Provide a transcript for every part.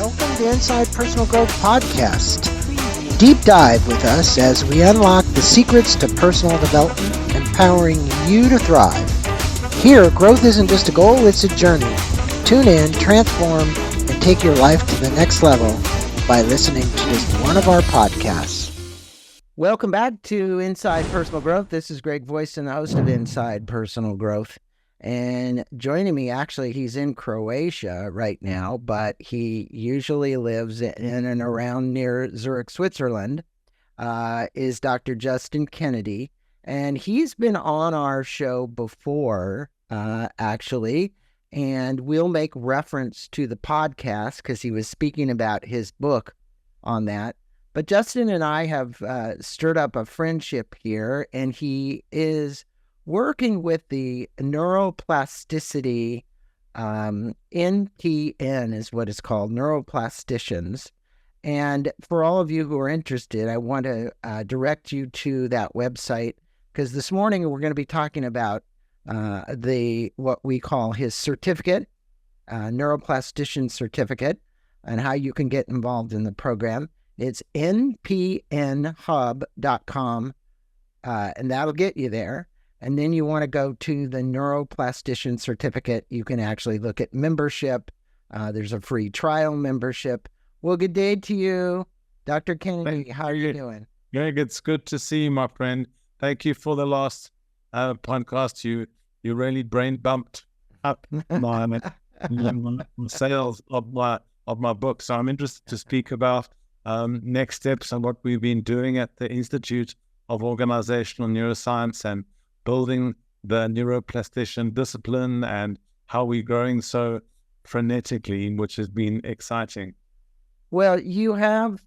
Welcome to Inside Personal Growth Podcast. Deep dive with us as we unlock the secrets to personal development, empowering you to thrive. Here, growth isn't just a goal, it's a journey. Tune in, transform, and take your life to the next level by listening to just one of our podcasts. Welcome back to Inside Personal Growth. This is Greg Voisin, the host of Inside Personal Growth. And joining me, actually, he's in Croatia right now, but he usually lives in and around near Zurich, Switzerland, is Dr. Justin Kennedy. And he's been on our show before, actually, and we'll make reference to the podcast because he was speaking about his book on that. But Justin and I have stirred up a friendship here, and he is working with the Neuroplasticity, NPN is what it's called, Neuroplasticians. And for all of you who are interested, I want to direct you to that website, because this morning we're going to be talking about what we call his certificate, Neuroplastician Certificate, and how you can get involved in the program. It's npnHub.com, and that'll get you there. And then you want to go to the Neuroplastician Certificate. You can actually look at membership. There's a free trial membership. Well, good day to you, Dr. Kennedy. How are you doing? Greg, it's good to see you, my friend. Thank you for the last podcast. You really brain bumped up my sales of my book. So I'm interested to speak about next steps and what we've been doing at the Institute of Organizational Neuroscience and building the Neuroplastician discipline and how we're growing so frenetically, which has been exciting. Well, you have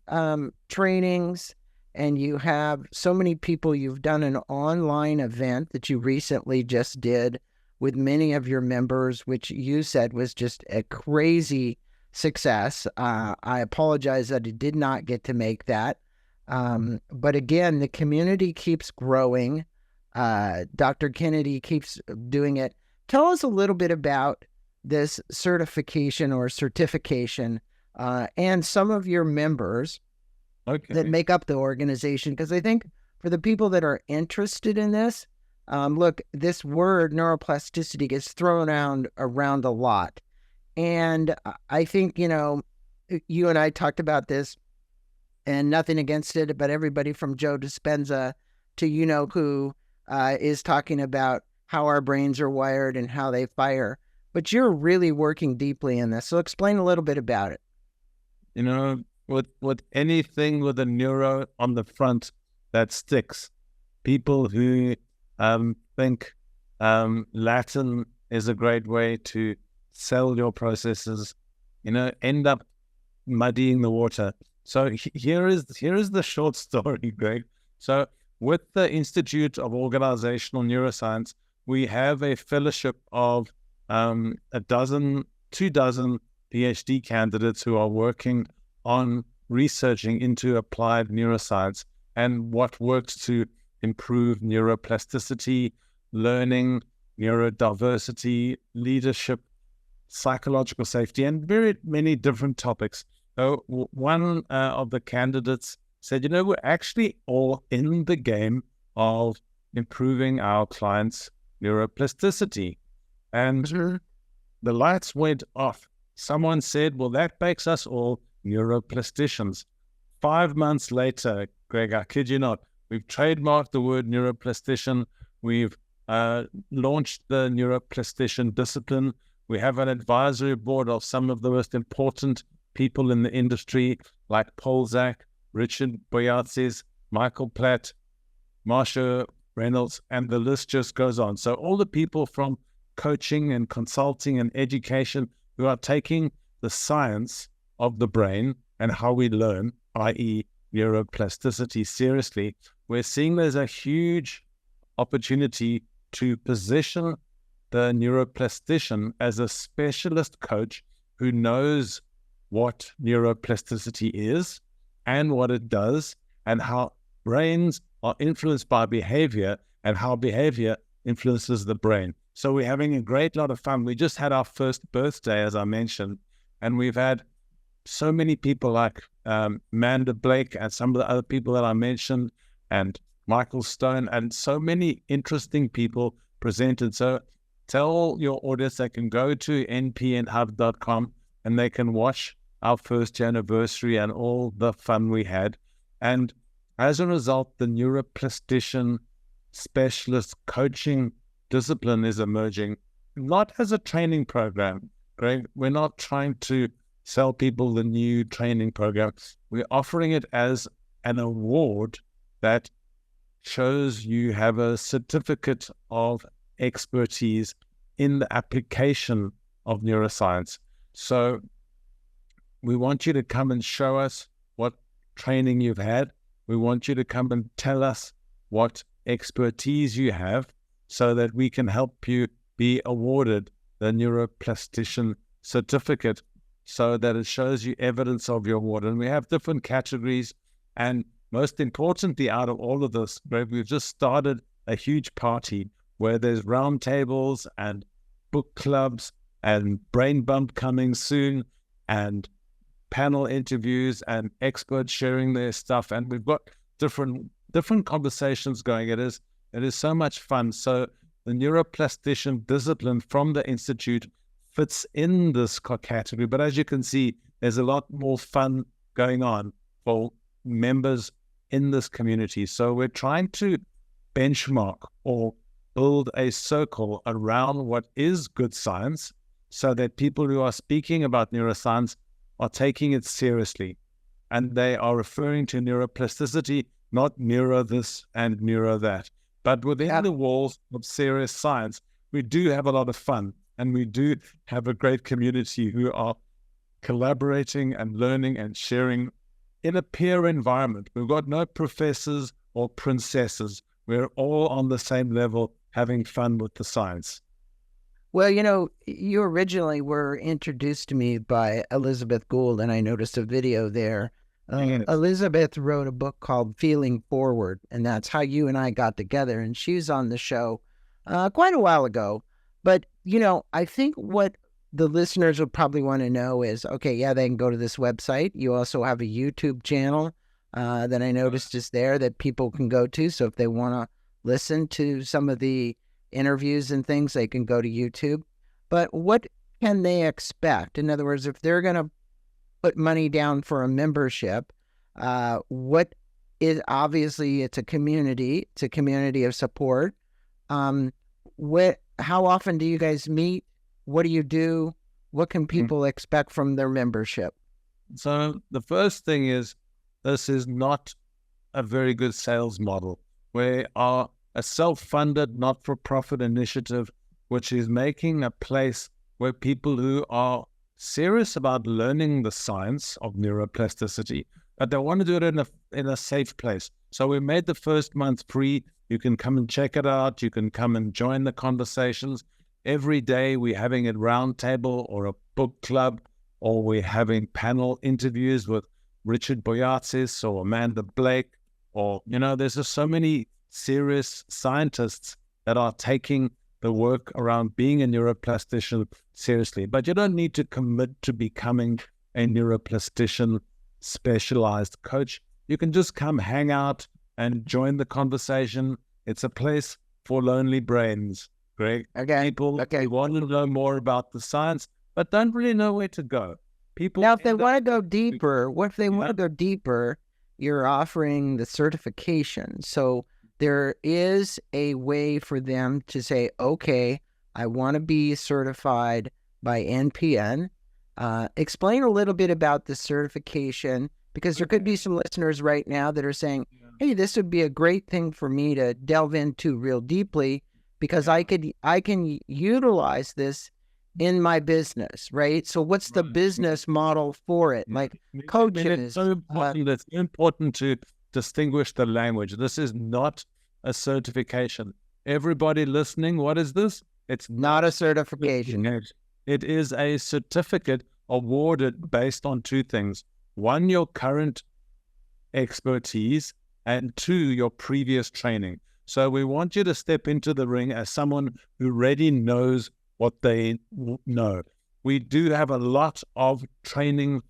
trainings and you have so many people. You've done an online event that you recently just did with many of your members, which you said was just a crazy success. I apologize that I did not get to make that. But again, the community keeps growing. Dr. Kennedy keeps doing it. Tell us a little bit about this certification or certification and some of your members that make up the organization. Because I think for the people that are interested in this, look, this word neuroplasticity gets thrown around a lot. And I think, you and I talked about this, and nothing against it, but everybody from Joe Dispenza to who is talking about how our brains are wired and how they fire. But you're really working deeply in this. So explain a little bit about it. With anything with a neuro on the front that sticks, people who think Latin is a great way to sell your processes, end up muddying the water. So here is the short story, Greg. So with the Institute of Organizational Neuroscience, we have a fellowship of 2 dozen PhD candidates who are working on researching into applied neuroscience and what works to improve neuroplasticity, learning, neurodiversity, leadership, psychological safety, and very many different topics. So one of the candidates said, we're actually all in the game of improving our clients' neuroplasticity. And the lights went off. Someone said, well, that makes us all neuroplasticians. 5 months later, Greg, I kid you not, we've trademarked the word neuroplastician. We've launched the Neuroplastician discipline. We have an advisory board of some of the most important people in the industry, like Paul Zak, Richard Boyatzis, Michael Platt, Marsha Reynolds, and the list just goes on. So all the people from coaching and consulting and education who are taking the science of the brain and how we learn, i.e. neuroplasticity, seriously, we're seeing there's a huge opportunity to position the neuroplastician as a specialist coach who knows what neuroplasticity is and what it does and how brains are influenced by behavior and how behavior influences the brain. So we're having a great lot of fun. We just had our first birthday, as I mentioned, and we've had so many people like Amanda Blake and some of the other people that I mentioned, and Michael Stone, and so many interesting people presented. So tell your audience they can go to npnhub.com and they can watch our first anniversary and all the fun we had. And as a result, the neuroplastician specialist coaching discipline is emerging, not as a training program. Greg, we're not trying to sell people the new training program. We're offering it as an award that shows you have a certificate of expertise in the application of neuroscience. So we want you to come and show us what training you've had. We want you to come and tell us what expertise you have so that we can help you be awarded the Neuroplastician Certificate so that it shows you evidence of your award. And we have different categories. And most importantly, out of all of this, we've just started a huge party where there's roundtables and book clubs and Brain Bump coming soon and panel interviews and experts sharing their stuff. And we've got different conversations going. It is so much fun. So the neuroplastician discipline from the Institute fits in this category. But as you can see, there's a lot more fun going on for members in this community. So we're trying to benchmark or build a circle around what is good science so that people who are speaking about neuroscience are taking it seriously. And they are referring to neuroplasticity, not neuro this and neuro that. But within the walls of serious science, we do have a lot of fun. And we do have a great community who are collaborating and learning and sharing in a peer environment. We've got no professors or princesses. We're all on the same level, having fun with the science. Well, you know, you originally were introduced to me by Elizabeth Gould, and I noticed a video there. Elizabeth wrote a book called Feeling Forward, and that's how you and I got together. And she's on the show quite a while ago. But, you know, I think what the listeners would probably want to know is, okay, yeah, they can go to this website. You also have a YouTube channel that I noticed is there that people can go to. So if they want to listen to some of the interviews and things, they can go to YouTube. But what can they expect? In other words, if they're going to put money down for a membership, what is obviously it's a community of support. How often do you guys meet? What do you do? What can people expect from their membership? So the first thing is, this is not a very good sales model. We are a self-funded, not-for-profit initiative, which is making a place where people who are serious about learning the science of neuroplasticity, but they want to do it in a safe place. So we made the first month free. You can come and check it out. You can come and join the conversations. Every day we're having a roundtable or a book club, or we're having panel interviews with Richard Boyatzis or Amanda Blake, or, you know, there's just so many serious scientists that are taking the work around being a neuroplastician seriously. But you don't need to commit to becoming a neuroplastician specialized coach. You can just come hang out and join the conversation. It's a place for lonely brains, Greg. People want to know more about the science, but don't really know where to go. Now, if they want to go deeper, you're offering the certification. So there is a way for them to say, okay, I want to be certified by NPN. Explain a little bit about the certification, because there could be some listeners right now that are saying, hey, this would be a great thing for me to delve into real deeply, because I can utilize this in my business, right? So what's the business model for it? Like coaches. It's so important. It's important to distinguish the language. This is not a certification. Everybody listening, what is this? It's not a certification. It is a certificate awarded based on two things. One, your current expertise, and two, your previous training. So we want you to step into the ring as someone who already knows what they know. We do have a lot of training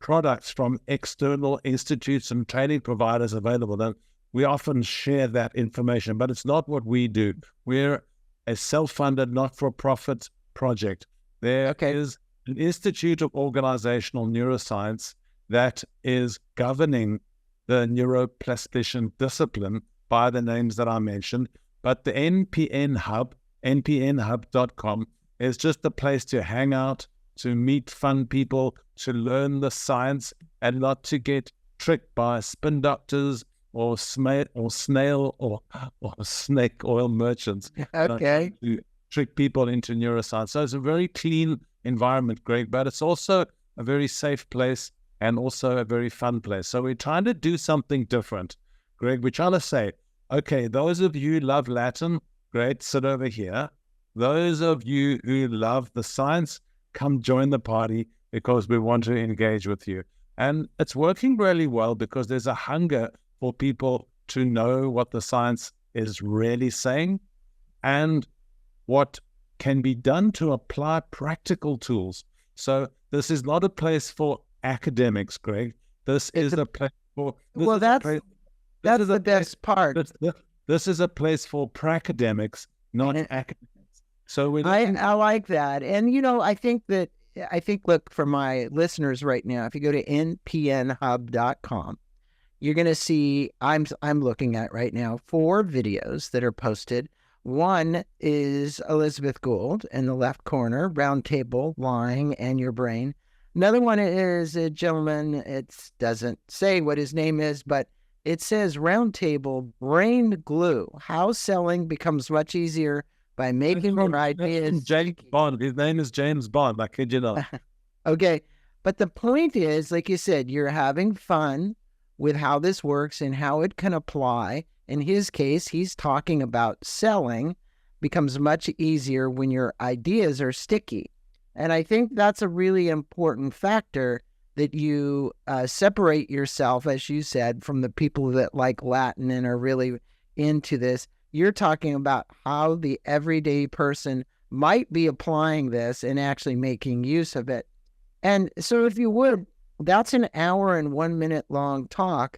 products from external institutes and training providers available, then we often share that information, but it's not what we do. We're a self-funded, not-for-profit project. There is an Institute of Organizational Neuroscience that is governing the Neuroplastician discipline by the names that I mentioned, but the NPN Hub, npnhub.com, is just a place to hang out, to meet fun people, to learn the science, and not to get tricked by spin doctors or snail or snake oil merchants. Okay. To trick people into neuroscience. So it's a very clean environment, Greg, but it's also a very safe place and also a very fun place. So we're trying to do something different, Greg. We're trying to say, okay, those of you who love Latin, great, sit over here. Those of you who love the science, come join the party because we want to engage with you. And it's working really well because there's a hunger for people to know what the science is really saying and what can be done to apply practical tools. So this is not a place for academics, Greg. This is a place for... Well, that's the best part. This is a place for pracademics, not academics. So I like that. And, you know, I think, look, for my listeners right now, if you go to npnhub.com, you're going to see, I'm looking at right now 4 videos that are posted. One is Elizabeth Gould in the left corner, Roundtable, Lying and Your Brain. Another one is a gentleman, it doesn't say what his name is, but it says Roundtable, Brain Glue, How Selling Becomes Much Easier by Making Your Ideas. James Bond. His name is James Bond. I kid you not. Okay. But the point is, like you said, you're having fun with how this works and how it can apply. In his case, he's talking about selling becomes much easier when your ideas are sticky. And I think that's a really important factor, that you separate yourself, as you said, from the people that like Latin and are really into this. You're talking about how the everyday person might be applying this and actually making use of it. And so if you would, that's an hour and 1 minute long talk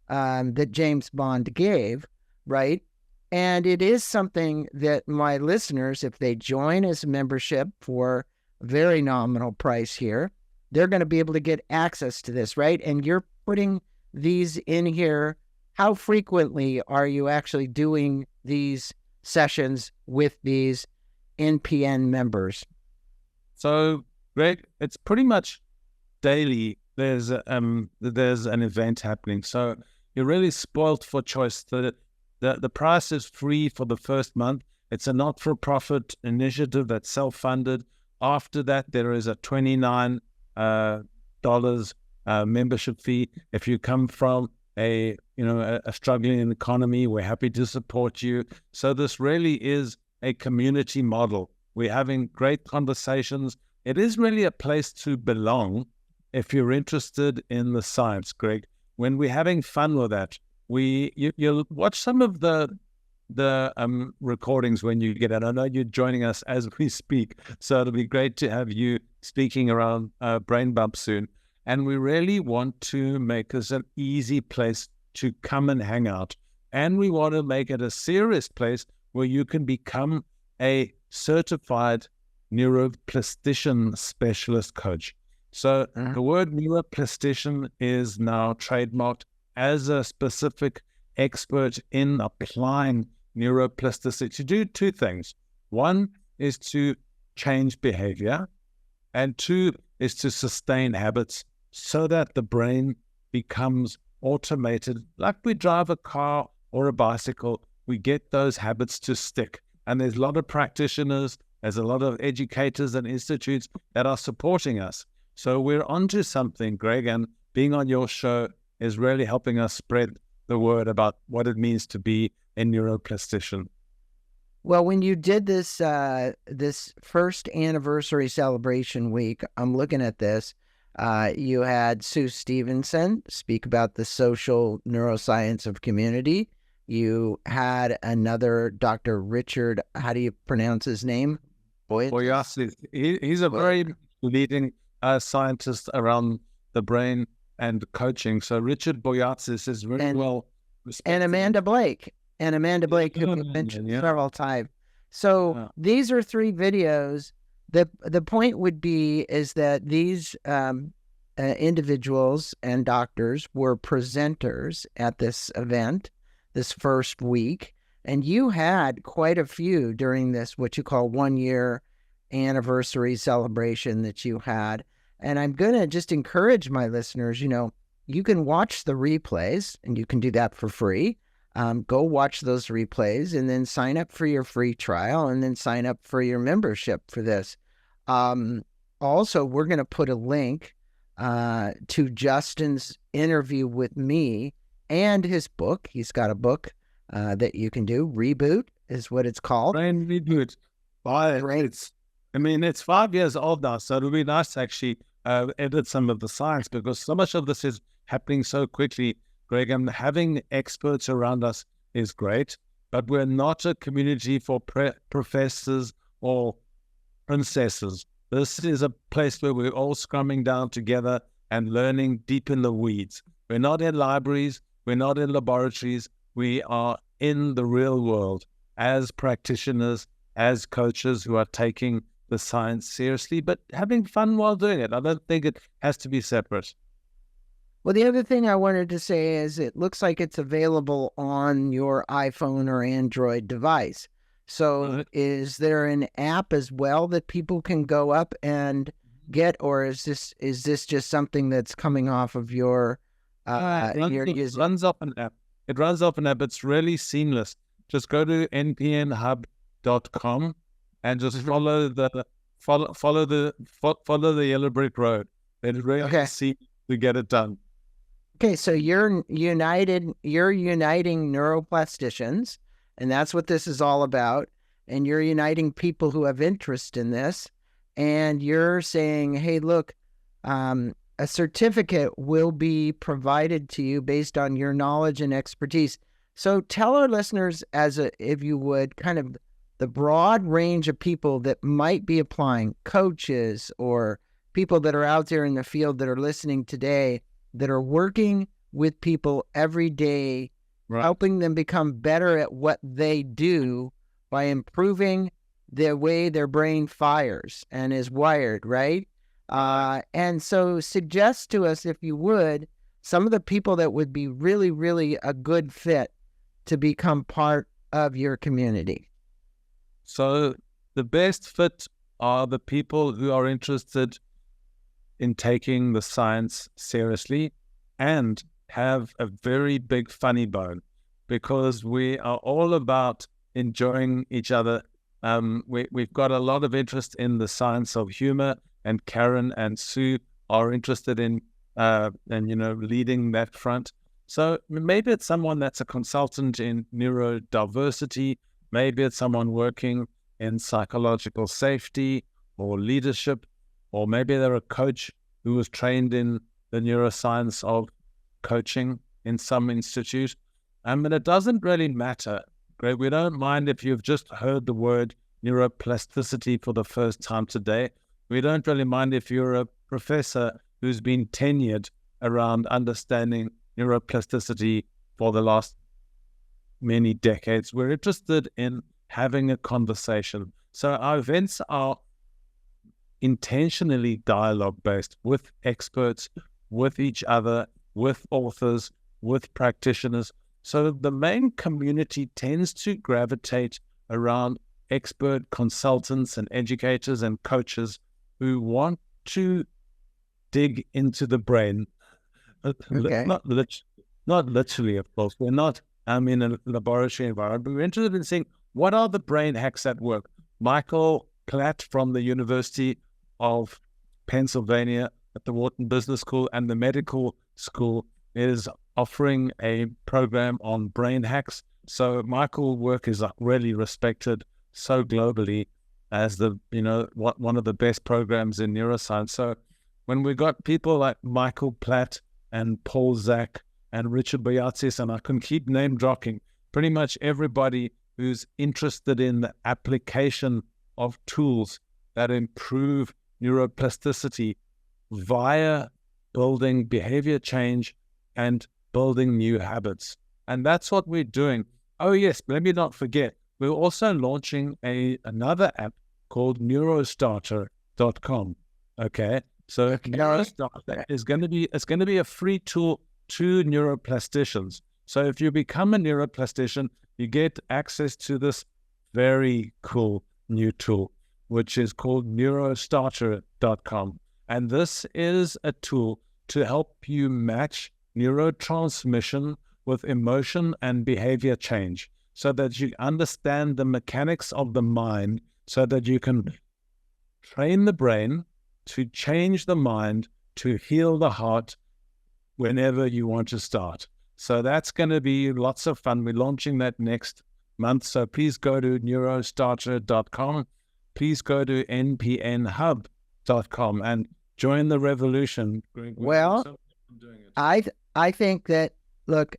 that James Bond gave, right? And it is something that my listeners, if they join as a membership for a very nominal price here, they're going to be able to get access to this, right? And you're putting these in here. How frequently are you actually doing these sessions with these NPN members? So, Greg, it's pretty much daily. There's an event happening. So you're really spoilt for choice. The price is free for the first month. It's a not-for-profit initiative that's self-funded. After that, there is a $29 membership fee. If you come from a struggling economy, we're happy to support you. So this really is a community model. We're having great conversations. It is really a place to belong if you're interested in the science, Greg. When we're having fun with that, you'll watch some of the recordings when you get it. I know you're joining us as we speak, so it'll be great to have you speaking around Brain Bump soon. And we really want to make this an easy place to come and hang out. And we want to make it a serious place where you can become a certified neuroplastician specialist coach. So the word neuroplastician is now trademarked as a specific expert in applying neuroplasticity to do 2 things. 1 is to change behavior, and 2 is to sustain habits so that the brain becomes automated. Like we drive a car or a bicycle, we get those habits to stick. And there's a lot of practitioners, there's a lot of educators and institutes that are supporting us. So we're onto something, Greg, and being on your show is really helping us spread the word about what it means to be a neuroplastician. Well, when you did this this first anniversary celebration week, I'm looking at this, you had Sue Stevenson speak about the social neuroscience of community. You had another Dr. Richard, how do you pronounce his name? Boyassi. He's a very leading scientist around the brain and coaching. So Richard Boyatzis is very well respected. And Amanda Blake, who we mentioned several times. So these are 3 videos. The point would be is that these individuals and doctors were presenters at this event this first week, and you had quite a few during this, what you call 1-year anniversary celebration that you had. And I'm going to just encourage my listeners, you can watch the replays, and you can do that for free. Go watch those replays and then sign up for your free trial and then sign up for your membership for this. Also, we're going to put a link to Justin's interview with me and his book. He's got a book that you can do. Reboot is what it's called. Brain Reboot. It's 5 years old now, so it'll be nice to actually edit some of the science, because so much of this is happening so quickly, Greg, and having experts around us is great, but we're not a community for professors or princesses. This is a place where we're all scrumming down together and learning deep in the weeds. We're not in libraries. We're not in laboratories. We are in the real world as practitioners, as coaches who are taking the science seriously, but having fun while doing it. I don't think it has to be separate. Well, the other thing I wanted to say is it looks like it's available on your iPhone or Android device. So is there an app as well that people can go up and get, or is this just something that's coming off of your it runs off an app. It runs off an app. It's really seamless. Just go to npnHub.com and just follow the yellow brick road. It's really easy to get it done. Okay, so you're uniting neuroplasticians, and that's what this is all about. And you're uniting people who have interest in this, and you're saying, hey, look, a certificate will be provided to you based on your knowledge and expertise. So tell our listeners, if you would, kind of the broad range of people that might be applying, coaches or people that are out there in the field that are listening today, that are working with people every day, helping them become better at what they do by improving the way their brain fires and is wired, right? And so suggest to us, if you would, some of the people that would be really, really a good fit to become part of your community. So the best fit are the people who are interested in taking the science seriously and have a very big funny bone, because we are all about enjoying each other. We've got a lot of interest in the science of humor, and Karen and Sue are interested in leading that front. So maybe it's someone that's a consultant in neurodiversity, maybe it's someone working in psychological safety or leadership, or maybe they're a coach who was trained in the neuroscience of coaching in some institute. And it doesn't really matter, Greg. We don't mind if you've just heard the word neuroplasticity for the first time today. We don't really mind if you're a professor who's been tenured around understanding neuroplasticity for the last many decades. We're interested in having a conversation. So our events are intentionally dialogue-based with experts, with each other, with authors, with practitioners. So the main community tends to gravitate around expert consultants and educators and coaches who want to dig into the brain. Not literally, of course. We're not in a laboratory environment, but we're interested in seeing what are the brain hacks that work. Michael Platt from the University of Pennsylvania at the Wharton Business School and the medical school is offering a program on brain hacks. So Michael's work is really respected so globally as one of the best programs in neuroscience. So when we got people like Michael Platt and Paul Zak and Richard Boyatzis, and I can keep name dropping pretty much everybody who's interested in the application of tools that improve neuroplasticity via building behavior change and building new habits. And that's what we're doing. Oh, yes, let me not forget. We're also launching another app called Neurostarter.com. Okay. So Neurostarter is going to be a free tool to neuroplasticians. So if you become a neuroplastician, you get access to this very cool new tool, which is called Neurostarter.com. And this is a tool to help you match neurotransmission with emotion and behavior change so that you understand the mechanics of the mind so that you can train the brain to change the mind, to heal the heart whenever you want to start. So that's going to be lots of fun. We're launching that next month. So please go to neurostarter.com. Please go to npnHub.com and join the revolution. Well, I think that, look,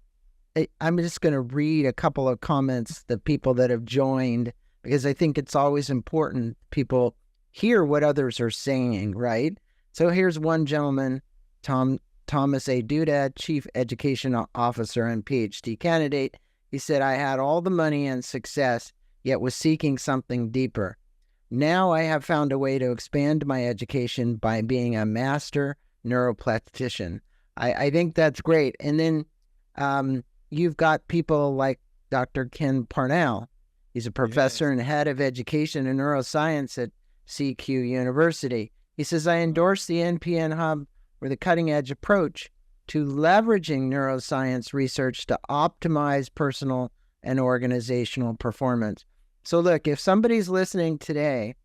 I'm just going to read a couple of comments, the people that have joined, because I think it's always important people hear what others are saying, right? So here's one gentleman, Thomas A. Dudad, Chief Education Officer and PhD candidate. He said, I had all the money and success, yet was seeking something deeper. Now I have found a way to expand my education by being a master neuroplastician. I think that's great. And then you've got people like Dr. Ken Parnell. He's a professor and head of education and neuroscience at CQ University. He says, I endorse the NPN Hub with a cutting-edge approach to leveraging neuroscience research to optimize personal and organizational performance. So look, if somebody's listening today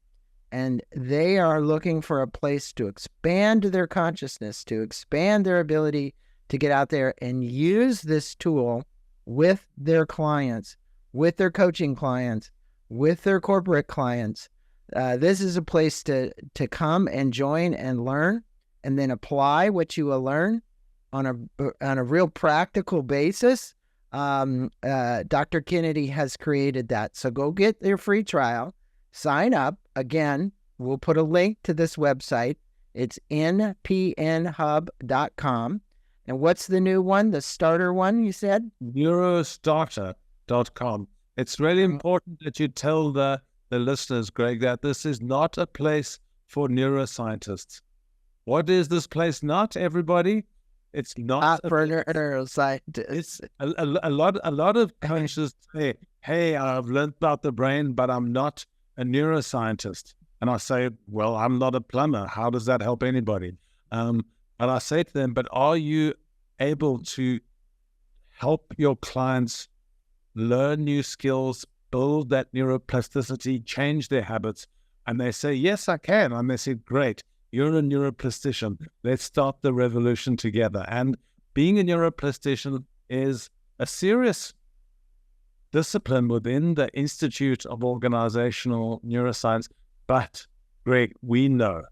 and they are looking for a place to expand their consciousness, to expand their ability to get out there and use this tool with their clients, with their coaching clients, with their corporate clients, this is a place to come and join and learn, and then apply what you will learn on a real practical basis. Dr. Kennedy has created that. So go get your free trial, sign up. Again, we'll put a link to this website. It's npnhub.com. And what's the new one, the starter one, you said? Neurostarter.com. It's really important that you tell the listeners, Greg, that this is not a place for neuroscientists. What is this place not, everybody? It's not for neuroscientists. It's a lot of coaches say, hey, I've learned about the brain, but I'm not a neuroscientist. And I say, well, I'm not a plumber. How does that help anybody? And I say to them, but are you able to help your clients learn new skills, build that neuroplasticity, change their habits? And they say, yes, I can. And they say, great, you're a neuroplastician. Let's start the revolution together. And being a neuroplastician is a serious discipline within the Institute of Organizational Neuroscience. But, Greg, we know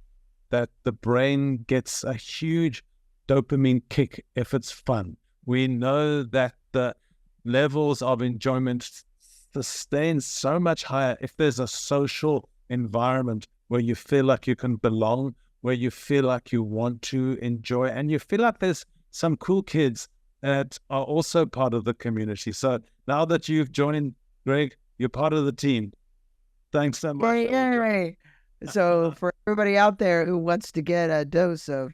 that the brain gets a huge dopamine kick if it's fun. We know that the levels of enjoyment sustain so much higher if there's a social environment where you feel like you can belong, where you feel like you want to enjoy, and you feel like there's some cool kids that are also part of the community. So now that you've joined, Greg, you're part of the team. Thanks so much. Right. So for everybody out there who wants to get a dose of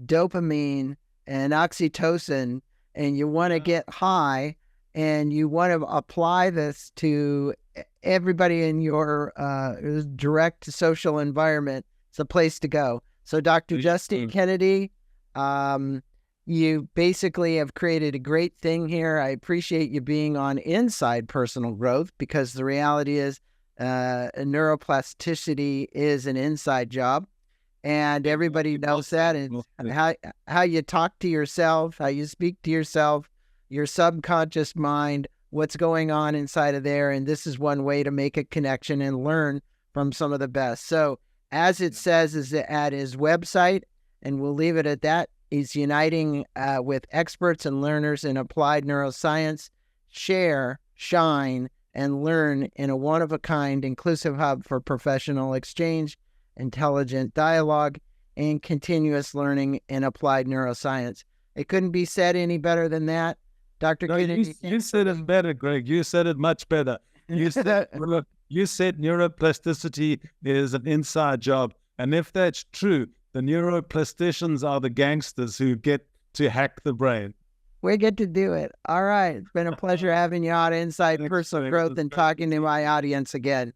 dopamine and oxytocin, and you want to get high, and you want to apply this to everybody in your direct social environment, it's a place to go. So Dr. Justin Kennedy, you basically have created a great thing here. I appreciate you being on Inside Personal Growth, because the reality is neuroplasticity is an inside job, and everybody knows that. And how you talk to yourself, how you speak to yourself, your subconscious mind, what's going on inside of there. And this is one way to make a connection and learn from some of the best. So as it says is at his website, and we'll leave it at that, he's uniting with experts and learners in applied neuroscience, share, shine, and learn in a one-of-a-kind inclusive hub for professional exchange, intelligent dialogue, in continuous learning and applied neuroscience. It couldn't be said any better than that. Dr. No, Kennedy. you said it better, Greg. You said it much better. You said neuroplasticity is an inside job. And if that's true, the neuroplasticians are the gangsters who get to hack the brain. We get to do it. All right. It's been a pleasure having you on Inside Thanks, Personal Greg. Growth and talking to my audience again.